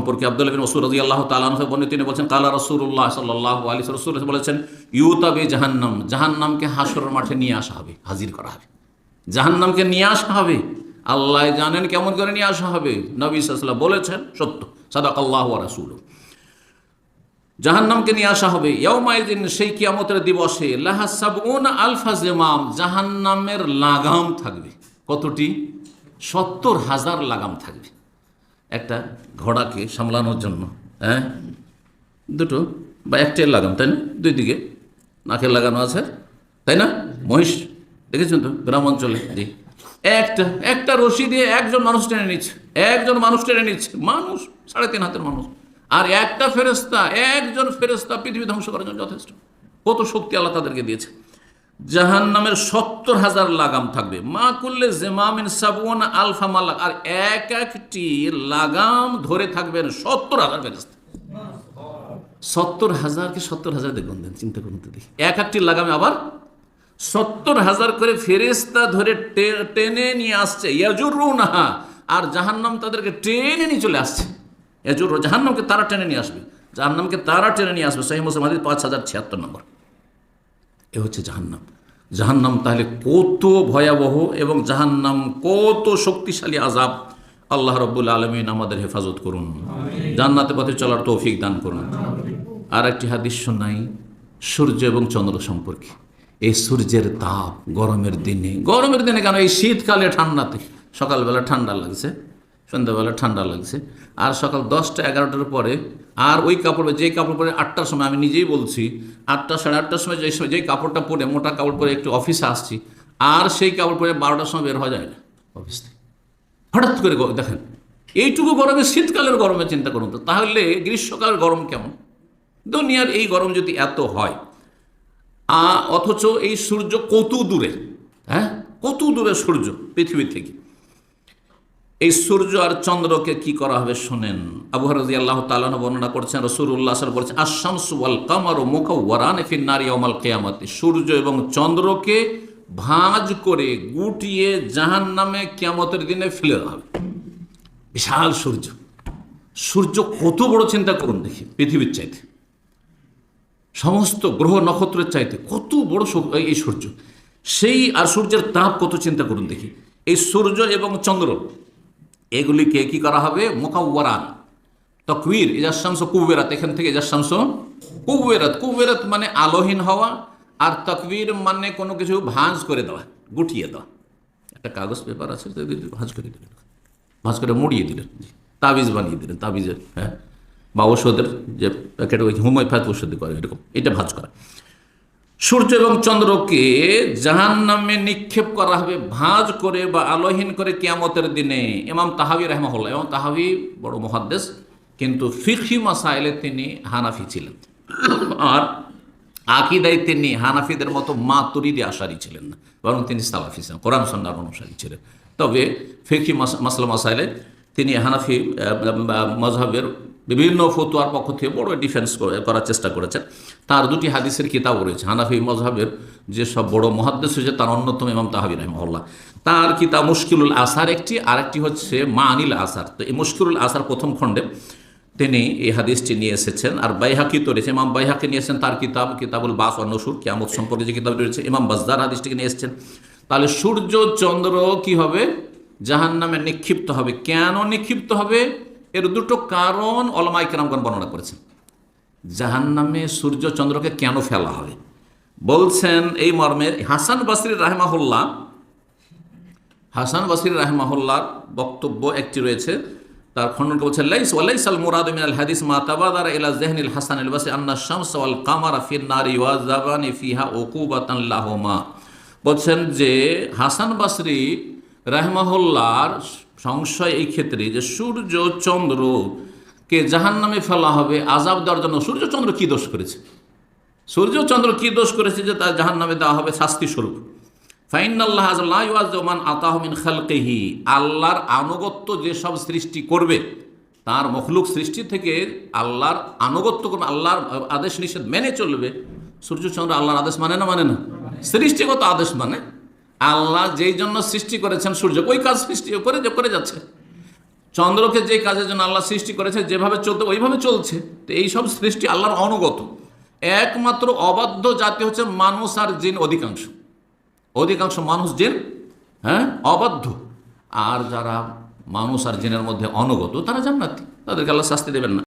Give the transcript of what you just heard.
সম্পর্কে আব্দুল্লাহ বিন মাসউদ রাদিয়াল্লাহু তাআলা আনহু বর্ণিত, তিনি বলেছেন কালা রাসূলুল্লাহ সাল্লাল্লাহু আলাইহি ওয়াসাল্লাম, রাসূল বলেছেন ইউতা বি জাহান্নাম, জাহান্নামকে হাসরের মাঠে নিয়ে আসা হবে, হাজির করা হবে। জাহান্নামকে নিয়ে আসা হবে, আল্লাহ জানেন কেমন করে নিয়ে আসা হবে। নবী সাল্লাল্লাহু আলাইহি ওয়াসাল্লাম বলেছেন, সত্য, সাদাকাল্লাহু ওয়া রাসূলুহু। জাহান্নামকে নিয়ে আসা হবে ইয়াউমাইযিন, সেই কিয়ামতের দিবসে, লাহা সাবউনা আলফা জিমাম, জাহান্নামের লাগাম থাকবে। কতটি? 70,000 লাগাম থাকবে। একটা ঘোড়াকে সামলানোর জন্য, হ্যাঁ, দুটো বা একটাই লাগাম, তাই না? দুই দিকে নাকে লাগানো আছে, তাই না? মহিষ দেখেছেন তো গ্রাম অঞ্চলে? জি, একটা রশি দিয়ে একজন মানুষ টেনে নিচ্ছে, মানুষ 3.5 হাতের মানুষ, আর একটা ফেরেশতা, একজন ফেরেশতা পৃথিবী ধ্বংস করার জন্য যথেষ্ট। কত শক্তি আল্লাহ তাদেরকে দিয়েছে। জাহান্নামের 70,000 লাগাম থাকবে। মা কুল্লে জিমামিন সাবউনা আলফা মালাক, আর এক একটি লাগাম ধরে থাকবেন 70,000 ফেরেশতা। 70,000কে 70,000 দেখুন, চিন্তা করুন তো দেখি, এক একটি লাগামে আবার 70,000 করে ফেরেশতা ধরে টেনে নিয়ে আসছে। ইয়াজুরুনাহা, আর জাহান্নাম তাদেরকে টেনে নিয়ে চলে আসছে। জাহান্নামকে তারা টেনে নিয়ে আসবে, সহিহ মুসলিম হাদিস 5076 নম্বর। এ হচ্ছে জাহান্নাম। জাহান্নাম তাহলে কত ভয়াবহ এবং জাহান্নাম কত শক্তিশালী আযাব। আল্লাহ রাব্বুল আলামিন আমাদের হেফাজত করুন, জান্নাতের পথে চলার তৌফিক দান করুন। আর একটি হাদিস শোনাই সূর্য এবং চন্দ্র সম্পর্কে। এই সূর্যের তাপ গরমের দিনে কেন, এই শীতকালে ঠান্ডাতে সকালবেলা ঠান্ডা লাগছে, সন্ধ্যাবেলা ঠান্ডা লাগছে, আর সকাল 10টা 11টার পরে আর ওই কাপড়, যেই কাপড় পরে 8টার সময়, আমি নিজেই বলছি 8টা 8:30টার সময় যেই কাপড়টা পরে, মোটা কাপড় পরে একটু অফিসে আসছি, আর সেই কাপড় পরে 12টার সময় বের হওয়া যায় না অফিস থেকে। হঠাৎ করে দেখেন এইটুকু গরমে, শীতকালের গরমে চিন্তা করুন তো, তাহলে গ্রীষ্মকালের গরম কেমন? দুনিয়ার এই গরম যদি এত হয়, অথচ এই সূর্য কত দূরে, হ্যাঁ, কত দূরে সূর্য পৃথিবী থেকে। এই সূর্য আর চন্দ্রকে কি করা হবে শোনেন। আবু হুরায়রা রাদিয়াল্লাহু তাআলা বর্ণনা করছেন, রাসূলুল্লাহ সাল্লাল্লাহু আলাইহি ওয়াসাল্লাম বলেছেন আশ-শামসু ওয়াল কামারু মুকাওয়ারান ফিন নারি ইয়াউমাল কিয়ামাতি, সূর্য এবং চন্দ্রকে ভাঁজ করে গুটিয়ে জাহান্নামে কিয়ামতের দিনে ফেলে দেওয়া হবে। বিশাল সূর্য কত বড়, চিন্তা করুন দেখি, পৃথিবীর চাইতে, সমস্ত গ্রহ নক্ষত্রের চাইতে কত বড় এই সূর্য। সেই আর সূর্যের তাপ কত, চিন্তা করুন দেখি। এই সূর্য এবং চন্দ্র এগুলিকে কি করা হবে? মুকাওয়ারান, তাকওয়ির, ইজাশ শামসু কুওয়িরাত, এখান থেকে ইজাশ শামসু কুওয়িরাত মানে আলোহীন হওয়া, আর তাকওয়ির মানে কোনো কিছু ভাঁজ করে দেওয়া, গুটিয়ে দেওয়া। একটা কাগজ পেপার আছে, ভাঁজ করে দিলেন, ভাঁজ করে মুড়িয়ে দিলেন, তাবিজ বানিয়ে দিলেন, তাবিজের, হ্যাঁ, বা ওষুধের যে প্যাকেট, ওই হোমিওপ্যাথি ওষুধে করে এরকম, এটা ভাঁজ করা। সূর্য এবং চন্দ্রকে জাহান্নামে নিক্ষেপ করা হবে ভাঁজ করে বা আলোহীন করে কিয়ামতের দিনে। ইমাম তাহাবী রাহিমাহুল্লাহ, ইমাম তাহাবী বড় মুহাদ্দিস, কিন্তু ফিকহি মাসাইলে তিনি হানাফি ছিলেন, আর আকীদায় তিনি হানাফিদের মতো মাতুরিদি আশারি ছিলেন না, বরং তিনি সালাফি ছিলেন, কোরআন সুন্নাহর অনুসারী ছিলেন। তবে ফিকহি মাসাইলে তিনি হানাফি মাযহাবের বিভিন্ন ফতোয়ার পক্ষ থেকে বড় ডিফেন্স করার চেষ্টা করেছেন। তার 2টি হাদিসের কিতাব রয়েছে, হানাফি মযহাবের যে সব বড় মুহাদ্দিস হয়েছে তার অন্যতম ইমাম তাহাবী রাহিমাহুল্লাহ। তার কিতাব মুশকিলুল আসার একটি, আরেকটি হচ্ছে মানিল আসার। তো এই মুশকিলুল আসার প্রথম খণ্ডে তিনি এই হাদিসটি নিয়ে এসেছেন, আর বাইহাকি তো রয়েছে, ইমাম বাইহাকি নিয়ে এসেছেন তার কিতাবুল বাস ওয়ান নুশুর, কিয়ামত সম্পর্কে যে কিতাবটি রয়েছে। ইমাম বাজ্জার হাদিসটিকে নিয়ে এসেছেন। তাহলে সূর্য চন্দ্র কি হবে? জাহান্নামে নিক্ষিপ্ত হবে। কেন নিক্ষিপ্ত হবে? এর 2টো কারণ উলামায়ে কেরামগণ বর্ণনা করেছেন। জাহান্নামে সূর্য চন্দ্রকে কেন ফেলা হবে বলছেন এই মর্মে, হাসান বসরি রাহিমাহুল্লাহর বক্তব্য একটি রয়েছে, তার খণ্ডন বলছেন লাইসাল মুরাদু মিনাল হাদিস মা তাবাদারা ইলা যিহনিল হাসান আল বসরি আন্না শামস ওয়াল কামারা ফিন নারি ওয়া যাবানি ফিহা উকুবাতান লাহুমা। বলছেন যে হাসান বসরি রাহিমাহুল্লাহর সংশয় এই ক্ষেত্রে যে সূর্য চন্দ্রকে জাহান্নামে ফেলা হবে আযাব দেওয়ার জন্য। সূর্য চন্দ্র কি দোষ করেছে যে তার জাহান্নামে দেওয়া হবে শাস্তি স্বরূপ? ফাইনাল্লাহ লা ইউআযযিবু মান আতাহু মিন খালকিহি, আল্লাহর আনুগত্য যেসব সৃষ্টি করবে, তার মখলুক সৃষ্টি থেকে আল্লাহর আনুগত্য করবে, আল্লাহর আদেশ নিষেধ মেনে চলবে। সূর্য চন্দ্র আল্লাহর আদেশ মানে না? সৃষ্টিগত আদেশ মানে। আল্লাহ যেই জন্য সৃষ্টি করেছেন সূর্য, ওই কাজ সৃষ্টি করে যাচ্ছে। চন্দ্রকে যে কাজের জন্য আল্লাহ সৃষ্টি করেছে যেভাবে চলতে ওইভাবে চলছে। তো এইসব সৃষ্টি আল্লাহর অনুগত। একমাত্র অবাধ্য জাতি হচ্ছে মানুষ আর জিন, অধিকাংশ মানুষ জিন অবাধ্য। আর যারা মানুষ আর জিনের মধ্যে অনুগত তারা জান্নাতি, তাদেরকে আল্লাহ শাস্তি দেবেন না।